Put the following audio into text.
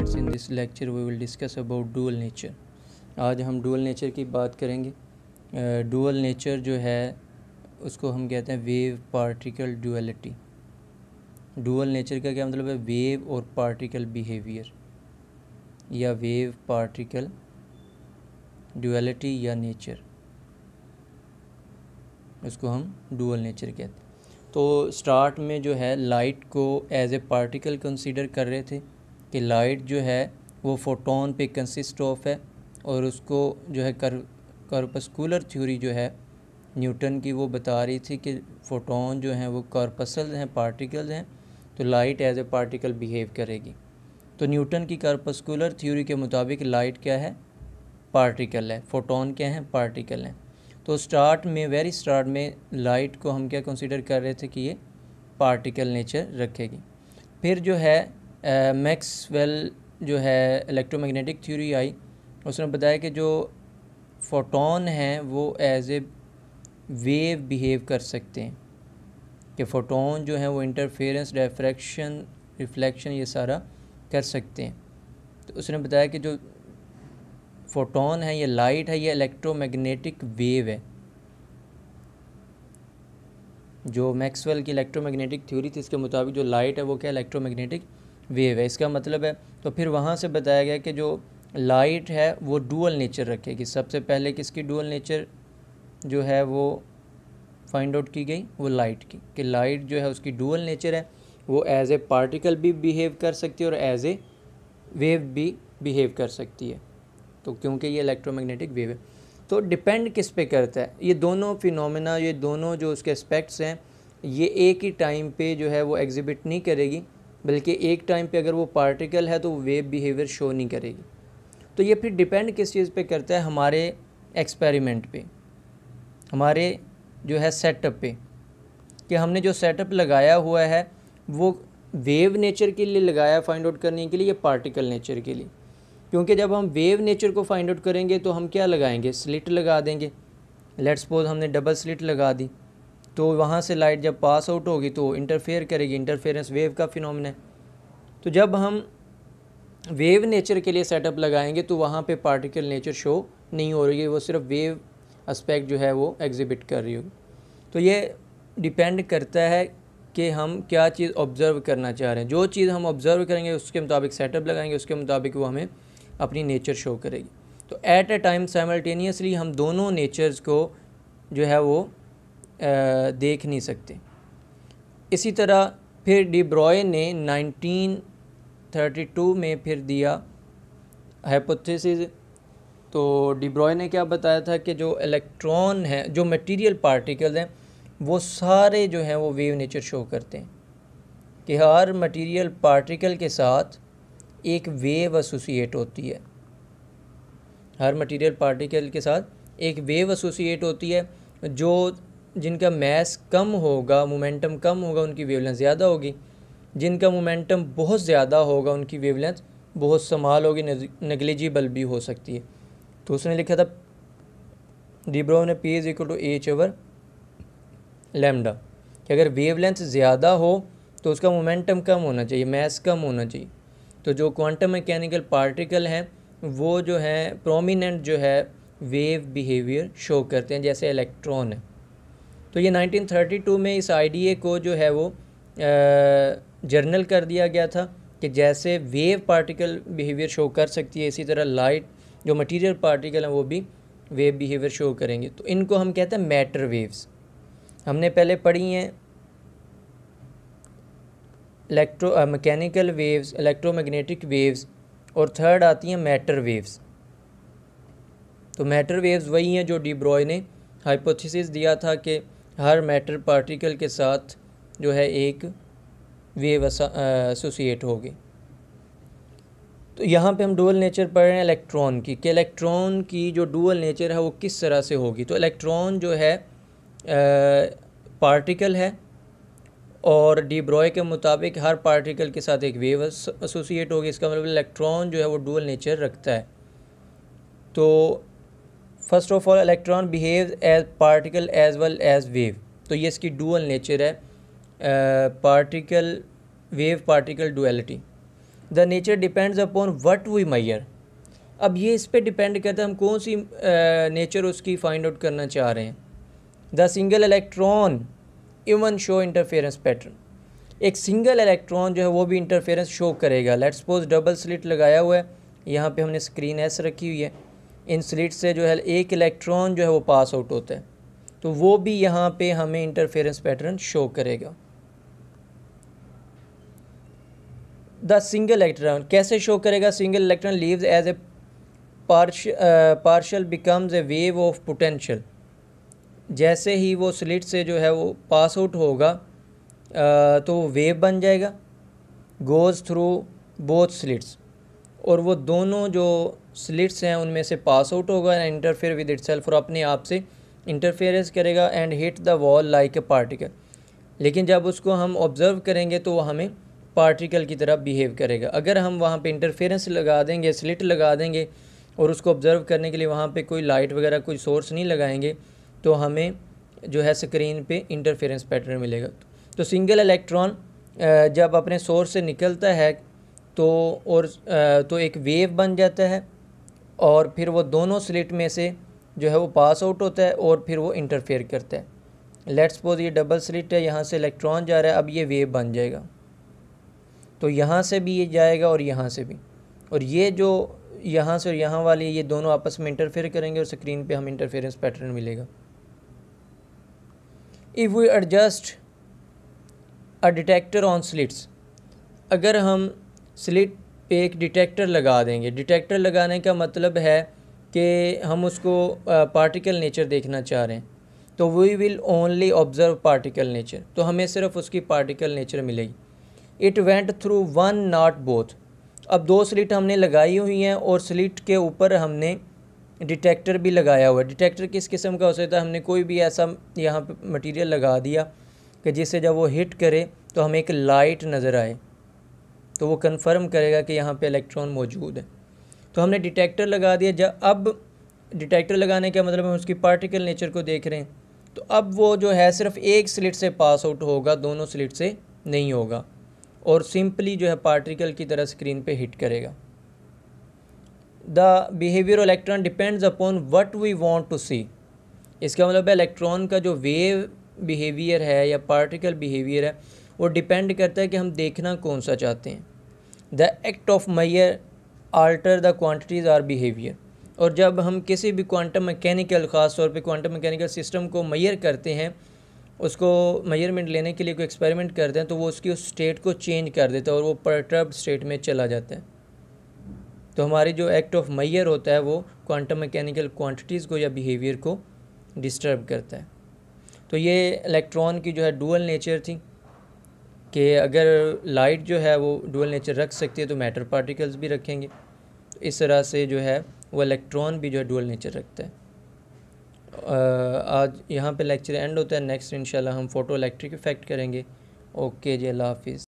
Students, in this lecture we will discuss about dual nature. आज हम dual nature की बात करेंगे। डुअल नेचर जो है उसको हम कहते हैं wave particle duality. Dual nature का क्या मतलब है? वेव और पार्टिकल बिहेवियर या वेव पार्टिकल डुअलिटी या नेचर, उसको हम डुअल नेचर कहते हैं। तो स्टार्ट में जो है लाइट को एज ए पार्टिकल कंसीडर कर रहे थे कि लाइट जो है वो फोटोन पे कंसिस्ट ऑफ है, और उसको जो है कॉर्पस्कुलर थ्योरी जो है न्यूटन की वो बता रही थी कि फोटोन जो हैं वो कॉर्पसल हैं, पार्टिकल्स हैं, तो light as a particle behave करेगी। तो न्यूटन की कॉर्पस्कुलर थ्योरी के मुताबिक लाइट क्या है? पार्टिकल है। फोटोन क्या है? पार्टिकल हैं। तो वेरी स्टार्ट में लाइट को हम क्या कंसीडर कर रहे थे कि ये पार्टिकल नेचर रखेगी। फिर जो है मैक्सवेल जो है इलेक्ट्रोमैग्नेटिक थ्योरी आई, उसने बताया कि जो फोटोन हैं वो एज ए वेव बिहेव कर सकते हैं, कि फोटोन जो है वो इंटरफेरेंस, डिफ्रैक्शन, रिफ्लेक्शन ये सारा कर सकते हैं। तो उसने बताया कि जो फोटोन है, ये लाइट है, ये इलेक्ट्रोमैग्नेटिक वेव है। जो मैक्सवेल की इलेक्ट्रोमैग्नेटिक थ्योरी थी इसके मुताबिक जो लाइट है वो क्या इलेक्ट्रोमैग्नेटिक वेव है। इसका मतलब है, तो फिर वहाँ से बताया गया कि जो लाइट है वो डुअल नेचर रखेगी। सबसे पहले किसकी डुअल नेचर जो है वो फाइंड आउट की गई? वो लाइट की, कि लाइट जो है उसकी डुअल नेचर है, वो एज ए पार्टिकल भी बिहेव कर सकती है और एज ए वेव भी बिहेव कर सकती है। तो क्योंकि ये इलेक्ट्रोमैग्नेटिक वेव है, तो डिपेंड किस पे करता है? ये दोनों फिनोमेना, ये दोनों जो उसके एस्पेक्ट्स हैं, ये एक ही टाइम पे जो है वो एग्जिबिट नहीं करेगी, बल्कि एक टाइम पे अगर वो पार्टिकल है तो वो वेव बिहेवियर शो नहीं करेगी। तो ये फिर डिपेंड किस चीज़ पे करता है? हमारे एक्सपेरिमेंट पे, हमारे जो है सेटअप पे, कि हमने जो सेटअप लगाया हुआ है वो वेव नेचर के लिए लगाया फाइंड आउट करने के लिए या पार्टिकल नेचर के लिए। क्योंकि जब हम वेव नेचर को फाइंड आउट करेंगे तो हम क्या लगाएंगे? स्लिट लगा देंगे। लेट्स सपोज हमने डबल स्लिट लगा दी, तो वहाँ से लाइट जब पास आउट होगी तो इंटरफेयर करेगी। इंटरफेरेंस वेव का फिनोमेना है। तो जब हम वेव नेचर के लिए सेटअप लगाएंगे तो वहाँ पे पार्टिकल नेचर शो नहीं हो रही है, वो सिर्फ वेव एस्पेक्ट जो है वो एग्जिबिट कर रही होगी। तो ये डिपेंड करता है कि हम क्या चीज़ ऑब्ज़र्व करना चाह रहे हैं। जो चीज़ हम ऑब्ज़र्व करेंगे उसके मुताबिक सेटअप लगाएंगे, उसके मुताबिक वो हमें अपनी नेचर शो करेगी। तो एट ए टाइम साइमल्टेनियसली हम दोनों नेचर्स को जो है वो देख नहीं सकते। इसी तरह फिर डी ब्रॉय ने 1932 में फिर दिया हाइपोथेसिस। तो डी ब्रॉय ने क्या बताया था कि जो इलेक्ट्रॉन है, जो मटेरियल पार्टिकल्स हैं, वो सारे जो हैं वो वेव नेचर शो करते हैं, कि हर मटेरियल पार्टिकल के साथ एक वेव एसोसिएट होती है। हर मटेरियल पार्टिकल के साथ एक वेव एसोसिएट होती है। जो जिनका मैस कम होगा, मोमेंटम कम होगा, उनकी वेवलेंथ ज़्यादा होगी। जिनका मोमेंटम बहुत ज़्यादा होगा उनकी वेवलेंथ बहुत स्मॉल होगी, नेग्लिजिबल भी हो सकती है। तो उसने लिखा था डी ब्रॉय ने P = h/λ, कि अगर वेवलेंथ ज़्यादा हो तो उसका मोमेंटम कम होना चाहिए, मैस कम होना चाहिए। तो जो क्वांटम मैकेनिकल पार्टिकल हैं वो जो है प्रोमिनेंट जो है वेव बिहेवियर शो करते हैं, जैसे इलेक्ट्रॉन है। तो ये 1932 में इस आइडिया को जो है वो जर्नल कर दिया गया था, कि जैसे वेव पार्टिकल बिहेवियर शो कर सकती है, इसी तरह लाइट जो मटेरियल पार्टिकल हैं वो भी वेव बिहेवियर शो करेंगे। तो इनको हम कहते हैं मैटर वेव्स। हमने पहले पढ़ी हैं मैकेनिकल वेव्स, इलेक्ट्रोमैग्नेटिक वेव्स, और थर्ड आती हैं मैटर वेव्स। तो मैटर वेव्स वही हैं जो डी ब्रॉय ने हाइपोथेसिस दिया था कि हर मैटर पार्टिकल के साथ जो है एक वेव एसोसिएट होगी। तो यहाँ पे हम डुअल नेचर पढ़ रहे हैं इलेक्ट्रॉन की, कि इलेक्ट्रॉन की जो डुअल नेचर है वो किस तरह से होगी। तो इलेक्ट्रॉन जो है पार्टिकल है, और डी ब्रॉय के मुताबिक हर पार्टिकल के साथ एक वेव एसोसिएट होगी। इसका मतलब इलेक्ट्रॉन जो है वो डुअल नेचर रखता है। तो first of all electron behaves as particle as well as wave. तो ये इसकी डुअल नेचर है, particle wave particle duality. The nature depends upon what we measure. अब ये इस पे डिपेंड करता है हम कौन सी नेचर उसकी फाइंड आउट करना चाह रहे हैं। The single electron even show interference pattern. एक सिंगल इलेक्ट्रॉन जो है वो भी इंटरफेरेंस शो करेगा। लेट्स सपोज डबल स्लिट लगाया हुआ है, यहाँ पे हमने स्क्रीन एस रखी हुई है, इन स्लिट से जो है एक इलेक्ट्रॉन जो है वो पास आउट होता है, तो वो भी यहाँ पे हमें इंटरफेरेंस पैटर्न शो करेगा। द सिंगल इलेक्ट्रॉन कैसे शो करेगा? Single electron leaves as a particle becomes a wave of potential. जैसे ही वो स्लिट से जो है वो पास आउट होगा तो वेव बन जाएगा, गोज़ थ्रू बोथ स्लिट्स, और वो दोनों जो स्लिट्स हैं उनमें से पास आउट होगा एंड इंटरफेयर विद इटसेल्फ, और अपने आप से इंटरफेरेंस करेगा and hit the wall like a particle. लेकिन जब उसको हम ऑब्ज़र्व करेंगे तो वो हमें पार्टिकल की तरह बिहेव करेगा। अगर हम वहाँ पे इंटरफेरेंस लगा देंगे, स्लिट लगा देंगे और उसको ऑब्ज़र्व करने के लिए वहाँ पे कोई लाइट वगैरह कोई सोर्स नहीं लगाएंगे, तो हमें जो है स्क्रीन पे इंटरफेरेंस पैटर्न मिलेगा। तो सिंगल इलेक्ट्रॉन जब अपने सोर्स से निकलता है तो एक वेव बन जाता है, और फिर वो दोनों स्लिट में से जो है वो पास आउट होता है और फिर वो इंटरफेयर करता है। लेट्स सपोज ये डबल स्लिट है, यहाँ से इलेक्ट्रॉन जा रहा है, अब ये वेव बन जाएगा, तो यहाँ से भी ये जाएगा और यहाँ से भी, और ये जो यहाँ से और यहाँ वाली ये दोनों आपस में इंटरफेयर करेंगे और स्क्रीन पे हमें इंटरफेरेंस पैटर्न मिलेगा। If we adjust a detector on slits, अगर हम स्लिट पे एक डिटेक्टर लगा देंगे, डिटेक्टर लगाने का मतलब है कि हम उसको पार्टिकल नेचर देखना चाह रहे हैं, तो we will only observe particle nature, तो हमें सिर्फ उसकी पार्टिकल नेचर मिलेगी। It went through one not both. अब दो स्लिट हमने लगाई हुई हैं और स्लिट के ऊपर हमने डिटेक्टर भी लगाया हुआ है। डिटेक्टर किस किस्म का हो सकता है? हमने कोई भी ऐसा यहाँ पे मटेरियल लगा दिया कि जिससे जब वो हिट करे तो हमें एक लाइट नज़र आए, तो वो कंफर्म करेगा कि यहाँ पे इलेक्ट्रॉन मौजूद है। तो हमने डिटेक्टर लगा दिया। जब अब डिटेक्टर लगाने का मतलब हम उसकी पार्टिकल नेचर को देख रहे हैं, तो अब वो जो है सिर्फ एक स्लिट से पास आउट होगा, दोनों स्लिट से नहीं होगा, और सिंपली जो है पार्टिकल की तरह स्क्रीन पे हिट करेगा। The behaviour of electron depends upon what we want to see. इसका मतलब है इलेक्ट्रॉन का जो वेव बिहेवियर है या पार्टिकल बिहेवियर है वो डिपेंड करता है कि हम देखना कौन सा चाहते हैं। The act of measure alter the quantities or behaviour. और जब हम किसी भी क्वांटम मैकेनिकल, ख़ास तौर पे क्वांटम मैकेनिकल सिस्टम को मेजर करते हैं, उसको मेजरमेंट लेने के लिए कोई एक्सपेरिमेंट करते हैं, तो वो उसकी उस स्टेट को चेंज कर देता है और वो परटर्ब्ड स्टेट में चला जाता है। तो हमारी जो एक्ट ऑफ मेजर होता है वो क्वांटम मैकेनिकल क्वांटिटीज़ को या बिहेवियर को डिस्टर्ब करता है। तो ये इलेक्ट्रॉन की जो है डुअल नेचर थी कि अगर लाइट जो है वो डुअल नेचर रख सकती है तो मैटर पार्टिकल्स भी रखेंगे। तो इस तरह से जो है वो इलेक्ट्रॉन भी जो है डुअल नेचर रखता है। आज यहाँ पे लेक्चर एंड होता है। नेक्स्ट इंशाल्लाह हम फ़ोटो इलेक्ट्रिक इफ़ेक्ट करेंगे। ओके जी, अल्लाह हाफिज़।